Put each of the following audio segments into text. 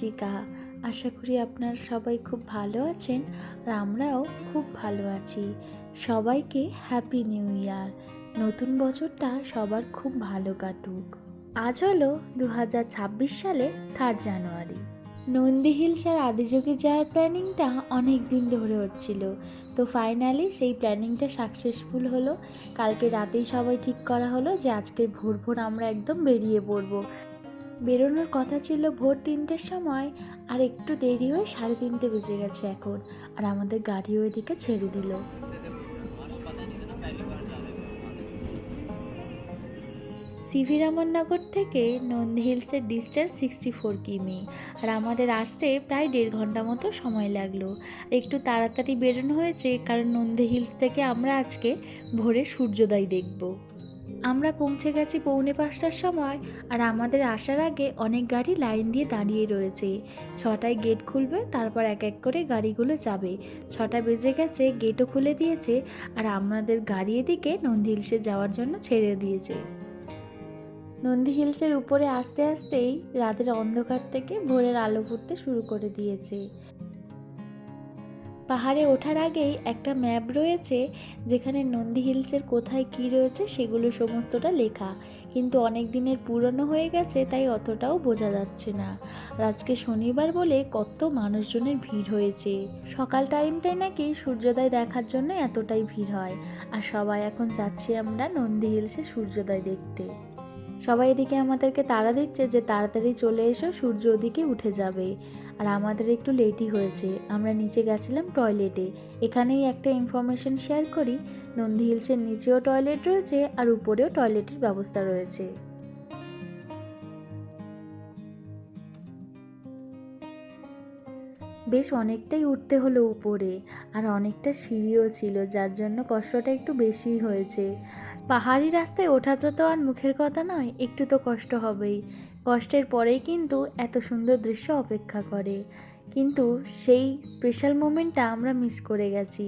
শিকা। আশা করি আপনারা সবাই খুব ভালো আছেন আর আমরাও খুব ভালো আছি। সবাইকে হ্যাপি নিউ ইয়ার। নতুন বছরটা সবার খুব ভালো কাটুক। আজ হলো 2026 সালে 3 জানুয়ারি। নন্দী হিলস আর আদিযোগী যাওয়ার প্ল্যানিংটা অনেক দিন ধরে হচ্ছিল, তো ফাইনালি সেই প্ল্যানিংটা সাকসেসফুল হলো। কালকে রাতেই সবাই ঠিক করা হলো যে আজকের ভোর ভোর আমরা একদম বেরিয়ে পড়বো। বেরোনোর কথা ছিল ভোর 3টের সময়, আর একটু দেরি হয়ে 3:30 বেজে গেছে এখন, আর আমাদের গাড়ি ওইদিকে ছেড়ে দিল। সিভি রামননগর থেকে নন্দী হিলসের ডিস্টেন্স 64 কিমি, আর আমাদের আসতে প্রায় 1.5 ঘন্টা মতো সময় লাগলো। আর একটু তাড়াতাড়ি বেরোনো হয়েছে কারণ নন্দী হিলস থেকে আমরা আজকে ভোরে সূর্যোদয় দেখব। আমরা পৌঁছে গেছি 4:45টার সময়, আর আমাদের আসার আগে অনেক গাড়ি লাইন দিয়ে দাঁড়িয়ে রয়েছে। 6টায় গেট খুলবে, তারপর এক এক করে গাড়িগুলো যাবে। 6টা বেজে গেছে, গেটও খুলে দিয়েছে, আর আমাদের গাড়ি এদিকে নন্দী হিলসে যাওয়ার জন্য ছেড়ে দিয়েছে। নন্দী হিলসের উপরে আস্তে আস্তেই রাতের অন্ধকার থেকে ভোরের আলো ফুটতে শুরু করে দিয়েছে। পাহাড়ে ওঠার আগেই একটা ম্যাপ রয়েছে যেখানে নন্দী হিলসের কোথায় কী রয়েছে সেগুলো সমস্তটা লেখা, কিন্তু অনেক দিনের পুরনো হয়ে গেছে তাই অতটাও বোঝা যাচ্ছে না। আর আজকে শনিবার বলে কত মানুষজনের ভিড় হয়েছে। সকাল টাইমটায় নাকি সূর্যোদয় দেখার জন্য এতটাই ভিড় হয়, আর সবাই এখন যাচ্ছি আমরা নন্দী হিলসে সূর্যোদয় দেখতে। সবাই এদিকে আমাদেরকে তাড়া দিচ্ছে যে তাড়াতাড়ি চলে এসো, সূর্য ওদিকে উঠে যাবে। আর আমাদের একটু লেটই হয়েছে। আমরা নিচে গেছিলাম টয়লেটে। এখানেই একটা ইনফরমেশন শেয়ার করি, নন্দী হিলসের নিচেও টয়লেট রয়েছে আর উপরেও টয়লেটের ব্যবস্থা রয়েছে। বেশ অনেকটাই উঠতে হলো উপরে, আর অনেকটা সিঁড়িও ছিল, যার জন্য কষ্টটা একটু বেশিই হয়েছে। পাহাড়ি রাস্তায় ওঠাটা তো আর মুখের কথা নয়, একটু তো কষ্ট হবেই। কষ্টের পরেই কিন্তু এত সুন্দর দৃশ্য অপেক্ষা করে, কিন্তু সেই স্পেশাল মোমেন্টটা আমরা মিস করে গেছি।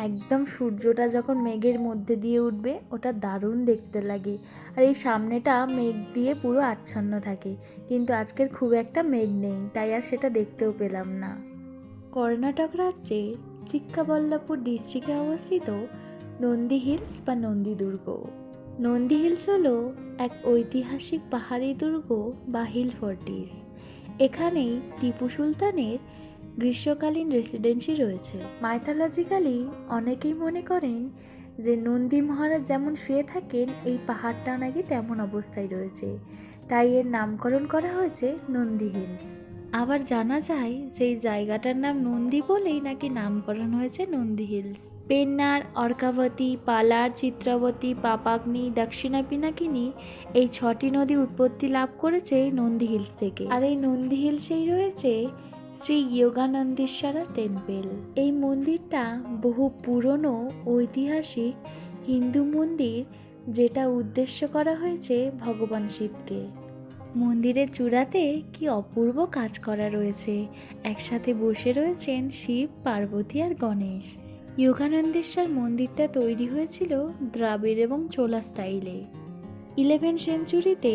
একদম সূর্যটা যখন মেঘের মধ্যে দিয়ে উঠবে ওটা দারুণ দেখতে লাগে, আর এই সামনেটা মেঘ দিয়ে পুরো আচ্ছন্ন থাকে, কিন্তু আজকের খুব একটা মেঘ নেই, তাই আর সেটা দেখতেও পেলাম না। কর্ণাটক রাজ্যের চিক্কাবল্লাপুর ডিস্ট্রিক্টে অবস্থিত নন্দী হিলস বা নন্দী দুর্গ। নন্দী হিলস হলো এক ঐতিহাসিক পাহাড়ি দুর্গ বা হিল ফোর্টিস। এখানেই টিপু সুলতানের গ্রীষ্মকালীন রেসিডেন্সি রয়েছে। মাইথোলজিক্যালি অনেকেই মনে করেন যে নন্দী মহারাজ যেমন শুয়ে থাকেন এই পাহাড়টা নাকি তেমন অবস্থায় রয়েছে, তাই এর নামকরণ করা হয়েছে নন্দী হিলস। আবার জানা যায় যে এই জায়গাটার নাম নন্দী বলেই নাকি নামকরণ হয়েছে নন্দী হিলস। পেন্নার, অর্কাবতী, পালার, চিত্রাবতী, পাপাগ্নি, দক্ষিণা পিনাকিনী এই 6টি নদী উৎপত্তি লাভ করেছে নন্দী হিলস থেকে। আর এই নন্দী হিলসেই রয়েছে শ্রী যোগানন্দেশ্বরা টেম্পল। এই মন্দিরটা বহু পুরনো ঐতিহাসিক হিন্দু মন্দির, যেটা উদ্দেশ্য করা হয়েছে ভগবান শিবকে। মন্দিরের চূড়াতে কি অপূর্ব কাজ করা রয়েছে। একসাথে বসে রয়েছেন শিব, পার্বতী আর গণেশ। যোগানন্দেশ্বর মন্দিরটা তৈরি হয়েছিল দ্রাবিড় এবং চোলা স্টাইলে। 11th সেঞ্চুরিতে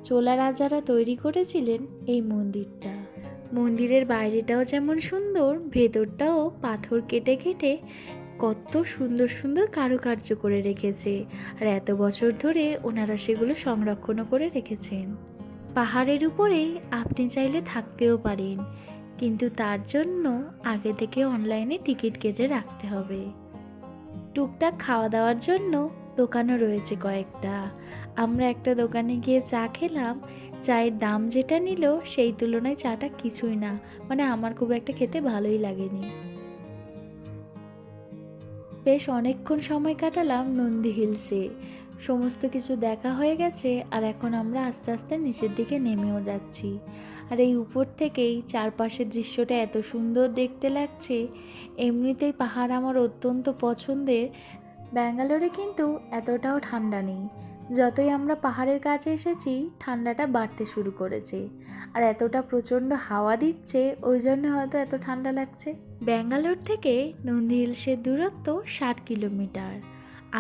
চোলা রাজারা তৈরি করেছিলেন এই মন্দিরটা। মন্দিরের বাইরেটাও যেমন সুন্দর, ভেতরটাও পাথর কেটে কেটে কত সুন্দর সুন্দর কারুকার্য করে রেখেছে, আর এত বছর ধরে ওনারা সেগুলো সংরক্ষণও করে রেখেছেন। পাহাড়ের উপরে আপনি চাইলে থাকতেও পারেন, কিন্তু তার জন্য আগে থেকে অনলাইনে টিকিট কেটে রাখতে হবে। টুকটাক খাওয়া দাওয়ার জন্য দোকানও রয়েছে কয়েকটা। আমরা একটা দোকানে গিয়ে চা খেলাম। চায়ের দাম যেটা নিল সেই তুলনায় চাটা কিছুই না, মানে আমার খুব একটা খেতে ভালোই লাগেনি। বেশ অনেকক্ষণ সময় কাটালাম নন্দী হিলসে। সমস্ত কিছু দেখা হয়ে গেছে, আর এখন আমরা আস্তে আস্তে নিচের দিকে নেমেও যাচ্ছি। আর এই উপর থেকেই চারপাশের দৃশ্যটা এত সুন্দর দেখতে লাগছে। এমনিতেই পাহাড় আমার অত্যন্ত পছন্দের। ব্যাঙ্গালোরে কিন্তু এতটাও ঠান্ডা নেই। যতই আমরা পাহাড়ের কাছে এসেছি ঠান্ডাটা বাড়তে শুরু করেছে, আর এতটা প্রচণ্ড হাওয়া দিচ্ছে ওই জন্য হয়তো এত ঠান্ডা লাগছে। ব্যাঙ্গালোর থেকে নন্দী হিলসের দূরত্ব 60 কিলোমিটার।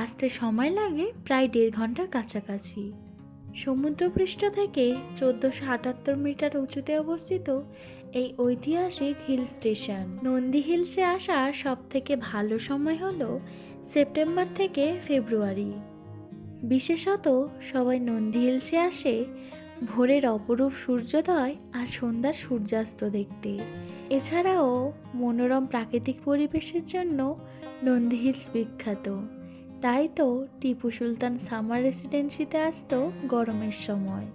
আসতে সময় লাগে প্রায় 1.5 ঘন্টার কাছাকাছি। সমুদ্রপৃষ্ঠ থেকে 1478 মিটার উঁচুতে অবস্থিত এই ঐতিহাসিক হিল স্টেশন। নন্দী হিলসে আসার সব থেকে ভালো সময় হলো সেপ্টেম্বর থেকে ফেব্রুয়ারি। বিশেষত সবাই নন্দী হিলসে আসে ভোরের অপরূপ সূর্যোদয় আর সন্ধ্যার সূর্যাস্ত দেখতে। এছাড়াও মনোরম প্রাকৃতিক পরিবেশের জন্য নন্দী হিলস বিখ্যাত। তাই তো টিপু সুলতান সামার রেসিডেন্সিতে আসতো গরমের সময়।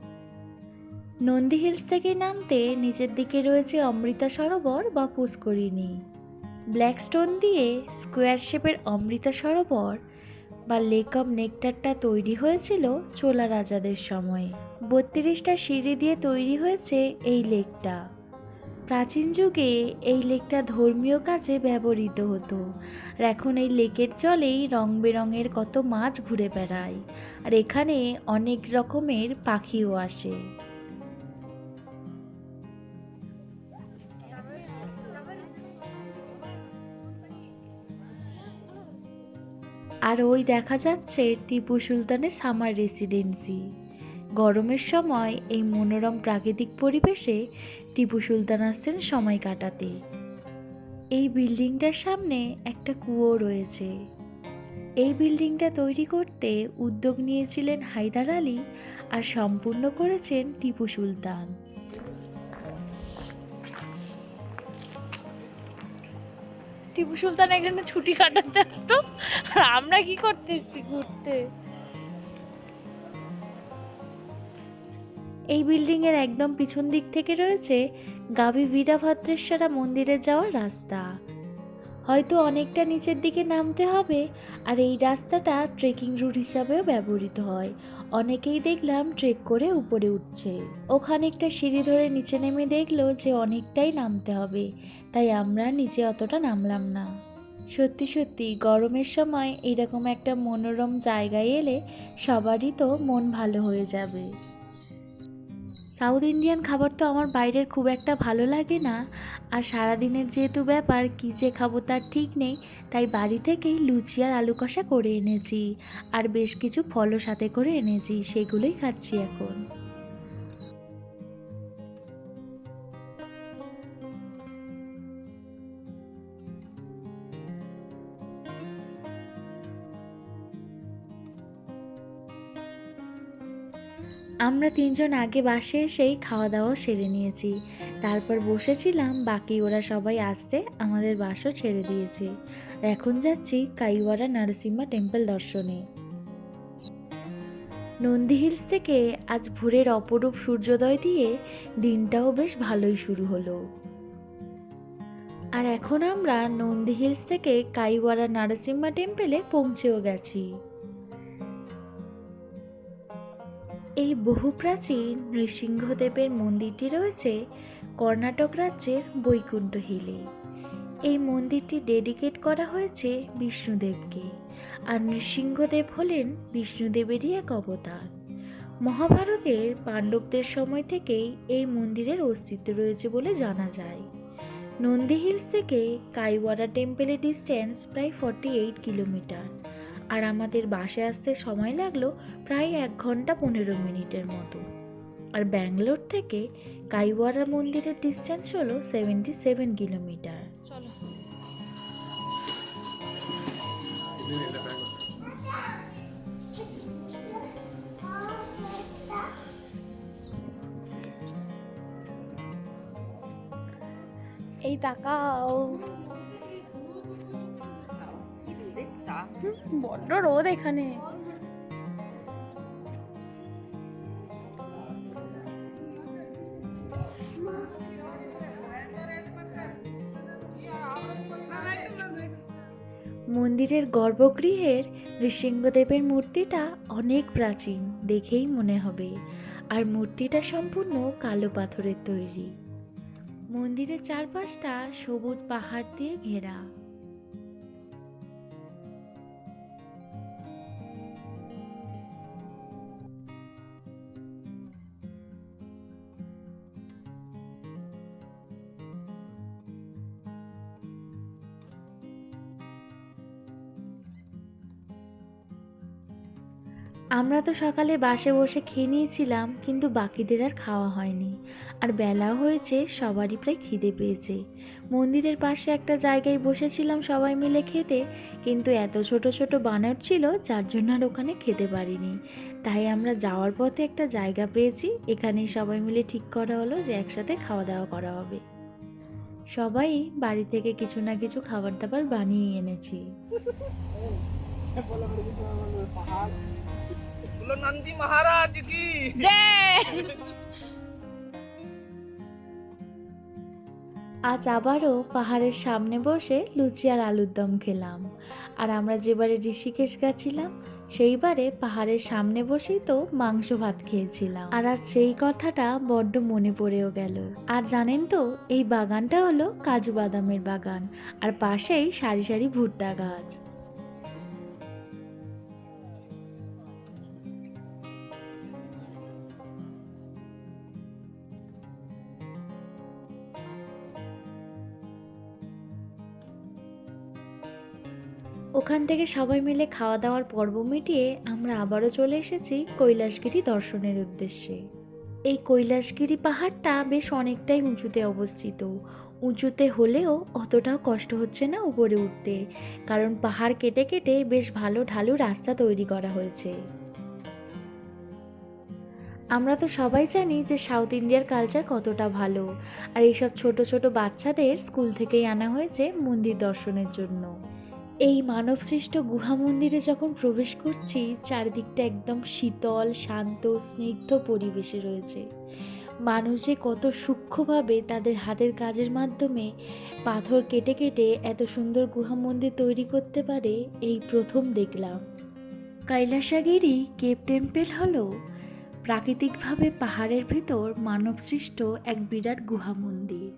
নন্দী হিলস থেকে নামতে নিচের দিকে রয়েছে অমৃতা সরোবর বা পুষ্করিণী। ব্ল্যাক স্টোন দিয়ে স্কোয়ার শেপের অমৃতা সরোবর বা লেক অব নেকটারটা তৈরি হয়েছিল চোলা রাজাদের সময়ে। 32টা সিঁড়ি দিয়ে তৈরি হয়েছে এই লেকটা। প্রাচীন যুগে এই লেকটা ধর্মীয় কাজে ব্যবহৃত হতো, আর এখন এই লেকের জলেই রং বেরঙের কত মাছ ঘুরে বেড়ায়, আর এখানে অনেক রকমের পাখিও আসে। আর ওই দেখা যাচ্ছে টিপু সুলতানের সামার রেসিডেন্সি। গরমের সময় এই মনোরম প্রাকৃতিক পরিবেশে টিপু সুলতান আসছেন সময় কাটাতে। এই বিল্ডিংটার সামনে একটা কুয়ো রয়েছে। এই বিল্ডিংটা তৈরি করতে উদ্যোগ নিয়েছিলেন হায়দার আলী আর সম্পূর্ণ করেছেন টিপু সুলতান। টিপু সুলতান এখানে ছুটি কাটাতে আসতো, আর আমরা কি করতেছি ঘুরতে। এই বিল্ডিংয়ের একদম পিছন দিক থেকে রয়েছে গাভী বীরভদ্রেশ্বরা মন্দিরে যাওয়ার রাস্তা। হয়তো অনেকটা নিচের দিকে নামতে হবে, আর এই রাস্তাটা ট্রেকিং রুট হিসাবেও ব্যবহৃত হয়। অনেকেই দেখলাম ট্রেক করে উপরে উঠছে। ওখানে একটা সিঁড়ি ধরে নিচে নেমে দেখলো যে অনেকটাই নামতে হবে, তাই আমরা নিচে অতটা নামলাম না। সত্যি সত্যি গরমের সময় এরকম একটা মনোরম জায়গায় এলে সবারই তো মন ভালো হয়ে যাবে। সাউথ ইন্ডিয়ান খাবার তো আমার বাইরের খুব একটা ভালো লাগে না, আর সারাদিনের যেহেতু ব্যাপার কী যে খাবো তার ঠিক নেই, তাই বাড়ি থেকেই লুচি আর আলু কষা করে এনেছি, আর বেশ কিছু ফলও সাথে করে এনেছি, সেগুলোই খাচ্ছি এখন। আমরা তিনজন আগে বাসে এসেই খাওয়া দাওয়া সেরে নিয়েছি, তারপর বসেছিলাম, বাকি ওরা সবাই আসতে আমাদের বাসও ছেড়ে দিয়েছে। এখন যাচ্ছি কাইওয়ারা নরসিংহা টেম্পল দর্শনে। নন্দী হিলস থেকে আজ ভোরের অপরূপ সূর্যোদয় দিয়ে দিনটাও বেশ ভালোই শুরু হলো। আর এখন আমরা নন্দী হিলস থেকে কাইওয়ারা নরসিংহা টেম্পলে পৌঁছেও গেছি। এই বহু প্রাচীন নৃসিংহদেবের মন্দিরটি রয়েছে কর্ণাটক রাজ্যের বৈকুণ্ঠ হিলে। এই মন্দিরটি ডেডিকেট করা হয়েছে বিষ্ণুদেবকে, আর নৃসিংহদেব হলেন বিষ্ণুদেবেরই এক অবতার। মহাভারতের পাণ্ডবদের সময় থেকেই এই মন্দিরের অস্তিত্ব রয়েছে বলে জানা যায়। নন্দী হিলস থেকে কাইওয়ারা টেম্পলের ডিস্টেন্স প্রায় 48 কিলোমিটার, আর আমাদের বাসে আসতে সময় লাগলো প্রায় 1 ঘন্টা 15 মিনিটের মতো। আর ব্যাঙ্গালোর থেকে কাইওয়ারা মন্দিরের ডিস্টেন্স হলো 77 কিলোমিটার। চলো। এই তাকাও, বড্ড রোদ এখানে। মন্দিরের গর্ভগৃহের নৃসিংহদেবের মূর্তিটা অনেক প্রাচীন দেখেই মনে হবে, আর মূর্তিটা সম্পূর্ণ কালো পাথরের তৈরি। মন্দিরের চারপাশটা সবুজ পাহাড় দিয়ে ঘেরা। আমরা তো সকালে বাসে বসে খেয়ে নিয়েছিলাম, কিন্তু বাকিদের আর খাওয়া হয়নি। আর বেলাও হয়েছে, সবারই প্রায় খিদে পেয়েছে। মন্দিরের পাশে একটা জায়গায় বসেছিলাম সবাই মিলে খেতে, কিন্তু এত ছোট ছোট বানর ছিল যার জন্য আর ওখানে খেতে পারিনি। তাই আমরা যাওয়ার পথে একটা জায়গা পেয়েছি, এখানেই সবাই মিলে ঠিক করা হলো যে একসাথে খাওয়া দাওয়া করা হবে। সবাই বাড়ি থেকে কিছু না কিছু খাবার দাবার বানিয়ে এনেছি। बोलो नंदी महाराज की जय। আজ আবারও পাহাড়ের সামনে বসে লুচি আর আলুর দম খেলাম। আর আমরা যেবারে ঋষিকেশ গেছিলাম সেইবারে পাহাড়ের সামনে বসেই তো মাংস ভাত খেয়েছিলাম। আর আজ সেই কথাটা বড্ড মনে পড়েও গেল। আর জানেন তো, এই বাগানটা হলো কাজু বাদামের বাগান, আর পাশেই সারি সারি ভুট্টা গাছ। ওখান থেকে সবাই মিলে খাওয়া দাওয়ার পর্ব মিটিয়ে আমরা আবারও চলে এসেছি কৈলাসগিরি দর্শনের উদ্দেশ্যে। এই কৈলাসগিরি পাহাড়টা বেশ অনেকটাই উঁচুতে অবস্থিত। উঁচুতে হলেও অতটাও কষ্ট হচ্ছে না উপরে উঠতে, কারণ পাহাড় কেটে কেটে বেশ ভালো ঢালু রাস্তা তৈরি করা হয়েছে। আমরা তো সবাই জানি যে সাউথ ইন্ডিয়ার কালচার কতটা ভালো, আর এইসব ছোট ছোট বাচ্চাদের স্কুল থেকেই আনা হয়েছে মন্দির দর্শনের জন্য। এই মানবসৃষ্ট গুহা মন্দিরে যখন প্রবেশ করছি, চারিদিকটা একদম শীতল, শান্ত, স্নিগ্ধ পরিবেশে রয়েছে। মানুষ যে কত সূক্ষ্মভাবে তাদের হাতের কাজের মাধ্যমে পাথর কেটে কেটে এত সুন্দর গুহা মন্দির তৈরি করতে পারে, এই প্রথম দেখলাম। কৈলাসগিরি কেভ টেম্পল হলো প্রাকৃতিকভাবে পাহাড়ের ভেতর মানবসৃষ্ট এক বিরাট গুহা মন্দির।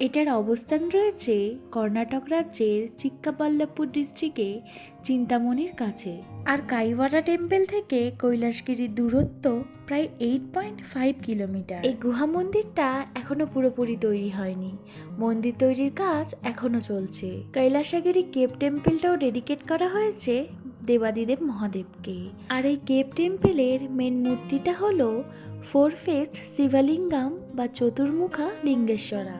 এটার অবস্থান রয়েছে কর্ণাটক রাজ্যের চিক্কাবাল্লাপুর ডিস্ট্রিক্টে চিন্তামণির কাছে। আর কাইওয়ারা টেম্পল থেকে কৈলাসগিরির দূরত্ব প্রায় 8.5 কিলোমিটার। এই গুহা মন্দিরটা এখনো পুরোপুরি তৈরি হয়নি, মন্দির তৈরির কাজ এখনো চলছে। কৈলাসগিরি কেভ টেম্পলটাও ডেডিকেট করা হয়েছে দেবাদিদেব মহাদেবকে। আর এই কেভ টেম্পলের মেন মূর্তিটা হলো 4 ফেসড শিবলিঙ্গম বা চতুর্মুখা লিঙ্গেশ্বরা।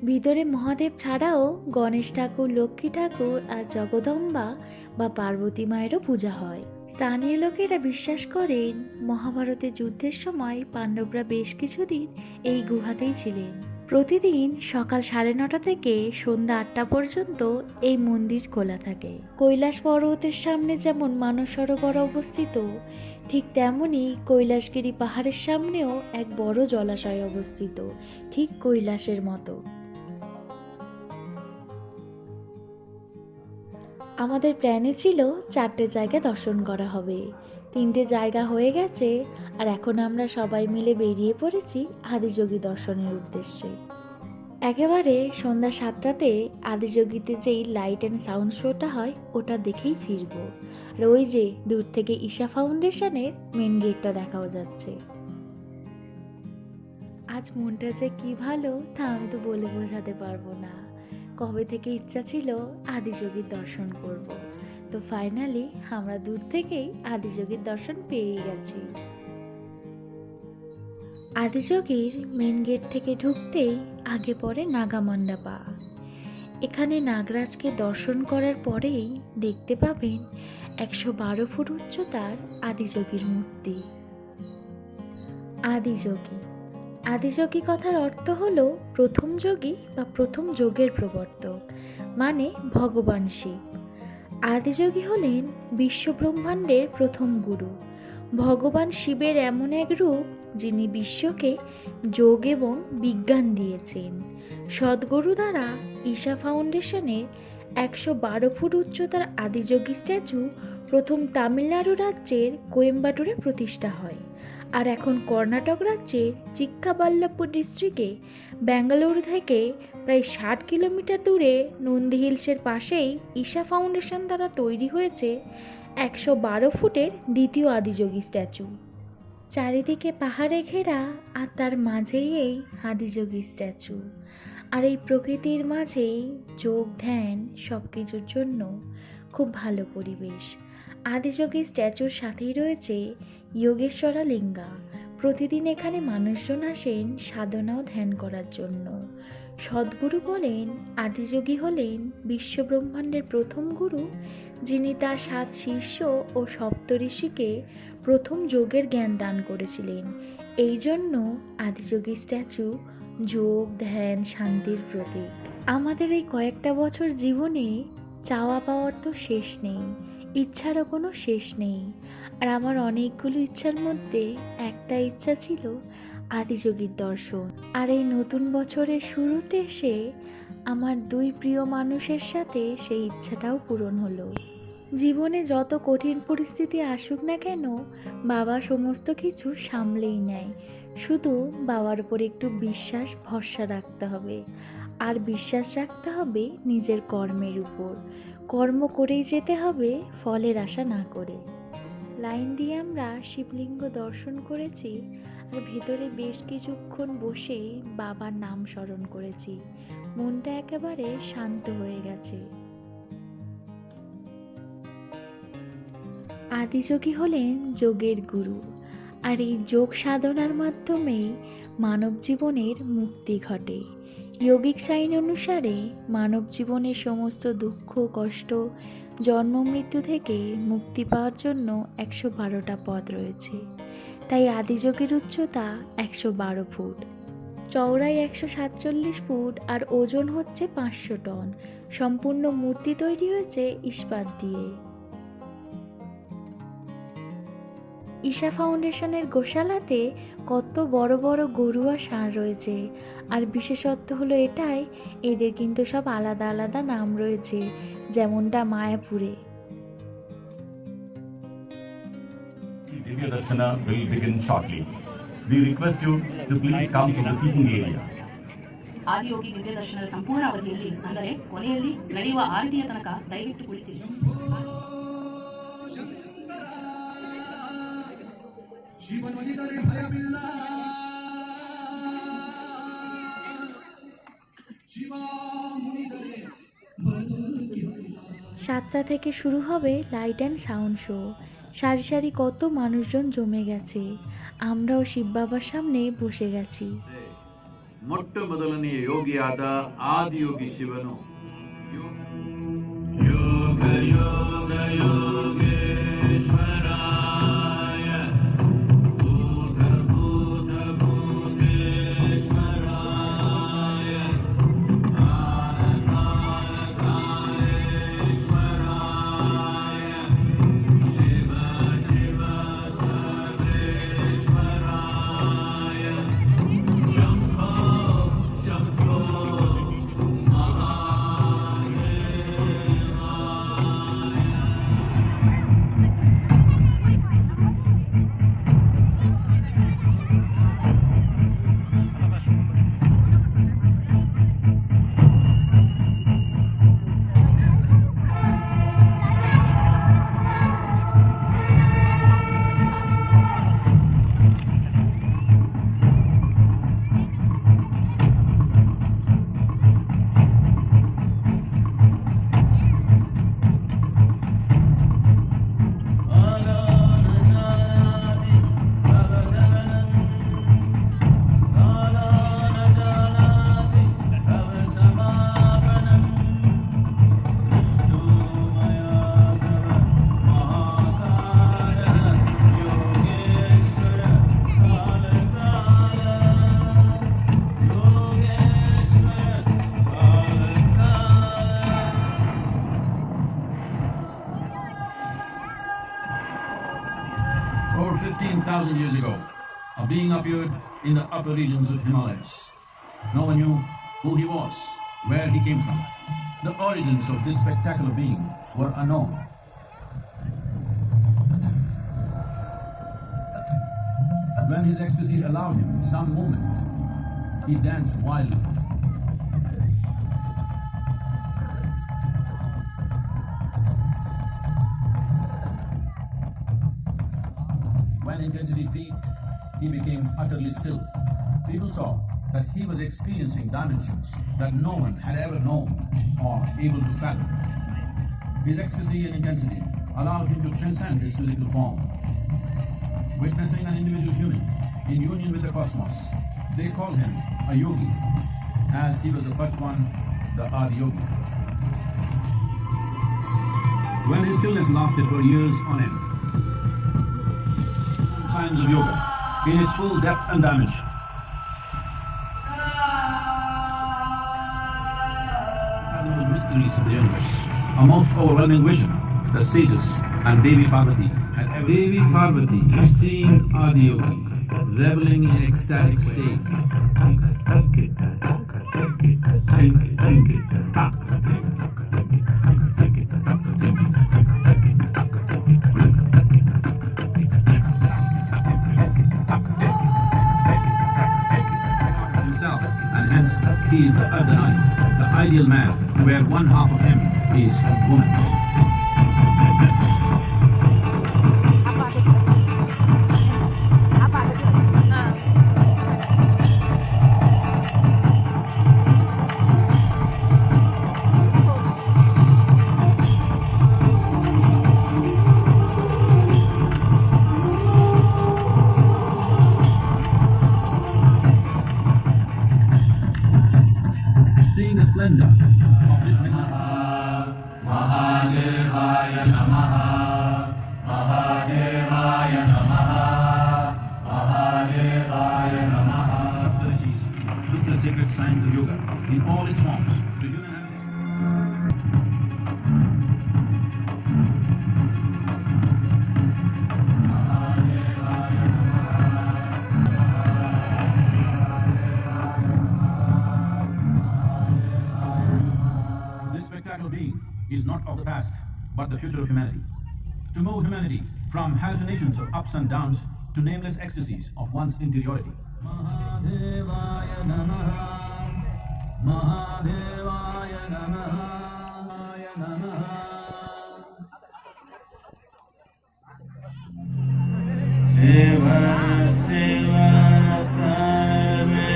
ভিতরে মহাদেব ছাড়াও গণেশ ঠাকুর, লক্ষ্মী ঠাকুর আর জগদম্বা বা পার্বতী মায়েরও পূজা হয়। স্থানীয় লোকেরা বিশ্বাস করেন মহাভারতের যুদ্ধের সময় পাণ্ডবরা বেশ কিছুদিন এই গুহাতেই ছিলেন। প্রতিদিন সকাল 9:30 থেকে সন্ধ্যা 8টা পর্যন্ত এই মন্দির খোলা থাকে। কৈলাস পর্বতের সামনে যেমন মানস সরোবর অবস্থিত, ঠিক তেমনই কৈলাসগিরি পাহাড়ের সামনেও এক বড় জলাশয় অবস্থিত, ঠিক কৈলাসের মতো। আমাদের প্ল্যানে ছিল 4টে জায়গা দর্শন করা হবে। 3টে জায়গা হয়ে গেছে, আর এখন আমরা সবাই মিলে বেরিয়ে পড়েছি আদিযোগী দর্শনের উদ্দেশ্যে। একেবারে সন্ধ্যা 7টাতে আদিযোগীতে যেই লাইট অ্যান্ড সাউন্ড শোটা হয় ওটা দেখেই ফিরবো। আর ওই যে দূর থেকে ঈশা ফাউন্ডেশনের মেন গেটটা দেখাও যাচ্ছে। আজ মনটা যে কি ভালো তা আমি তো বলে বোঝাতে পারবো না। কবে থেকে ইচ্ছা ছিল আদিযোগীর দর্শন করব, তো ফাইনালি আমরা দূর থেকেই আদিযোগীর দর্শন পেয়ে গেছি। আদিযোগীর মেন গেট থেকে ঢুকতেই আগে পড়ে নাগামণ্ডপা। এখানে নাগরাজকে দর্শন করার পরেই দেখতে পাবেন 112 ফুট উচ্চতার আদিযোগীর মূর্তি। আদিযোগী আদিযোগী কথার অর্থ হলো প্রথম যোগী বা প্রথম যোগের প্রবর্তক, মানে ভগবান শিব। আদিযোগী হলেন বিশ্বব্রহ্মাণ্ডের প্রথম গুরু, ভগবান শিবের এমন এক রূপ যিনি বিশ্বকে যোগ এবং বিজ্ঞান দিয়েছেন। সদ্গুরু দ্বারা ঈশা ফাউন্ডেশনের 112 ফুট উচ্চতার আদিযোগী স্ট্যাচু প্রথম তামিলনাড়ু রাজ্যের কোয়েম্বাটুরে প্রতিষ্ঠা হয়, আর এখন কর্ণাটক রাজ্যের চিক্কাবাল্লাপুর ডিস্ট্রিক্টে ব্যাঙ্গালোর থেকে প্রায় 60 কিলোমিটার দূরে নন্দী হিলসের পাশেই ঈশা ফাউন্ডেশন দ্বারা তৈরি হয়েছে 112 ফুটের দ্বিতীয় আদিযোগী স্ট্যাচু। চারিদিকে পাহাড়ে ঘেরা, আর তার মাঝেই এই আদিযোগী স্ট্যাচু। আর এই প্রকৃতির মাঝেই যোগ ধ্যান সব কিছুর জন্য খুব ভালো পরিবেশ। আদিযোগী স্ট্যাচুর সাথেই রয়েছে যোগেশ্বরা লিঙ্গা। প্রতিদিন এখানে মানুষজন আসেন সাধনা ও ধ্যান করার জন্য। সদ্গুরু বলেন আদিযোগী হলেন বিশ্বব্রহ্মাণ্ডের প্রথম গুরু, যিনি তার 7 শিষ্য ও সপ্তঋষিকে প্রথম যোগের জ্ঞান দান করেছিলেন। এই জন্য আদিযোগী স্ট্যাচু যোগ, ধ্যান, শান্তির প্রতীক। আমাদের এই কয়েকটা বছর জীবনে চাওয়া পাওয়ার তো শেষ নেই, ইচ্ছারও কোনো শেষ নেই। আর আমার অনেকগুলো ইচ্ছার মধ্যে একটা ইচ্ছা ছিল আদিযোগীর দর্শন। আর এই নতুন বছরের শুরুতে এসে আমার 2 প্রিয় মানুষের সাথে সেই ইচ্ছাটাও পূরণ হলো। জীবনে যত কঠিন পরিস্থিতি আসুক না কেন, বাবা সমস্ত কিছু সামলেই নেয়। শুধু বাবার উপর একটু বিশ্বাস ভরসা রাখতে হবে, আর বিশ্বাস রাখতে হবে নিজের কর্মের উপর। কর্ম করেই যেতে হবে, ফলের আশা না করে। লাইন দিয়ে আমরা শিবলিঙ্গ দর্শন করেছি, আর ভেতরে বেশ কিছুক্ষণ বসে বাবার নাম স্মরণ করেছি। মনটা একেবারে শান্ত হয়ে গেছে। আদিযোগী হলেন যোগের গুরু, আর এই যোগ সাধনার মাধ্যমেই মানব জীবনের মুক্তি ঘটে। যোগিক সাইন অনুসারে মানব জীবনের সমস্ত দুঃখ, কষ্ট, জন্ম মৃত্যু থেকে মুক্তি পাওয়ার জন্য 112টা পথ রয়েছে। তাই আদিযোগের উচ্চতা 112 ফুট, চওড়াই 147 ফুট, আর ওজন হচ্ছে 500 টন। সম্পূর্ণ মূর্তি তৈরি হয়েছে ইস্পাত দিয়ে। ঈশা ফাউন্ডেশনের গোশালাতে কত বড় বড় গরু আর ষাঁড় রয়েছে। আর বিশেষত্ব হলো এটাই, এদের কিন্তু সব আলাদা আলাদা নাম রয়েছে, যেমনটা মায়াপুরে। Divya Darshana will begin shortly. We request you to please come to the seating area. Adiyogi ದಿವ್ಯ ದರ್ಶನದ ಸಂಪೂರ್ಣ ಅವಧಿಯಲ್ಲಿ, ಅಂದರೆ ಕೊನೆಯಲ್ಲಿ ನಡೆಯುವ ಆರತಿಯ ತನಕ ದಯವಿಟ್ಟು ಕುಳಿತಿರಿ. সাতটা থেকে শুরু হবে লাইট অ্যান্ড সাউন্ড শো। সারি সারি কত মানুষজন জমে গেছে। আমরাও শিব বাবার সামনে বসে গেছি। ಮೊಟ್ಟ ಮೊದಲನೆಯ ಯೋಗಿಯಾದ ಆದಿಯೋಗಿ ಶಿವನು Over 15,000 years ago, a being appeared in the upper regions of Himalayas. No one knew who he was, where he came from. The origins of this spectacular being were unknown. When his ecstasy allowed him some movement, he danced wildly. When intensity peaked, he became utterly still. People saw that he was experiencing dimensions that no one had ever known or able to fathom. His ecstasy and intensity allowed him to transcend his physical form. Witnessing an individual human in union with the cosmos, they called him a yogi, as he was the first one, the Adi Yogi. When his stillness lasted for years on end, science of yoga in its full depth and dimension. The mysteries of the universe, a most overwhelming vision, the sages and Devi Parvati. And Devi Parvati is seeing Adi Yogi reveling in ecstatic states. Himself, and hence he is the Ardhanari, the ideal man, where one half of him is woman. Seeing the splendor of this Saptarishis took the sacred science of yoga in all its forms to human. This spectacular being is not of the past, but the future of humanity. To move humanity from hallucinations of ups and downs to nameless ecstasies of one's interiority. Mahadevaya Namaha, Mahadevaya Namaha, Namaha. Shiva, Shiva, Sarveshwara.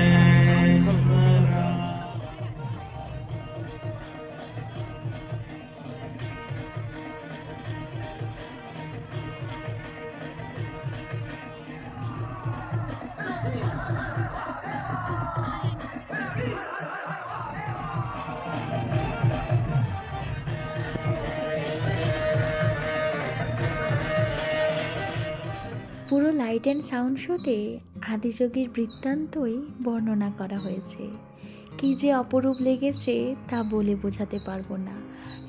পুরো light and sound শোতে আদিযোগীর বৃত্তান্তই বর্ণনা করা হয়েছে। কী যে অপরূপ লেগেছে তা বলে বোঝাতে পারবো না।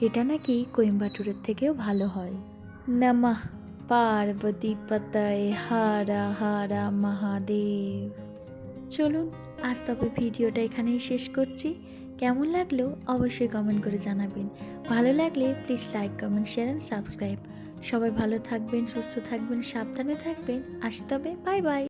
এটা নাকি কোয়েম্বাটুরের থেকেও ভালো হয়। নমঃ পার্বতী পতয়ে হারা হারা মহাদেব। চলুন আজ তবে ভিডিওটা এখানেই শেষ করছি। কেমন লাগলো অবশ্যই কমেন্ট করে জানাবেন। ভালো লাগলে please like, comment, share and subscribe. সবাই ভালো থাকবেন, সুস্থ থাকবেন, সাবধানে থাকবেন। আসি তবে, বাই বাই।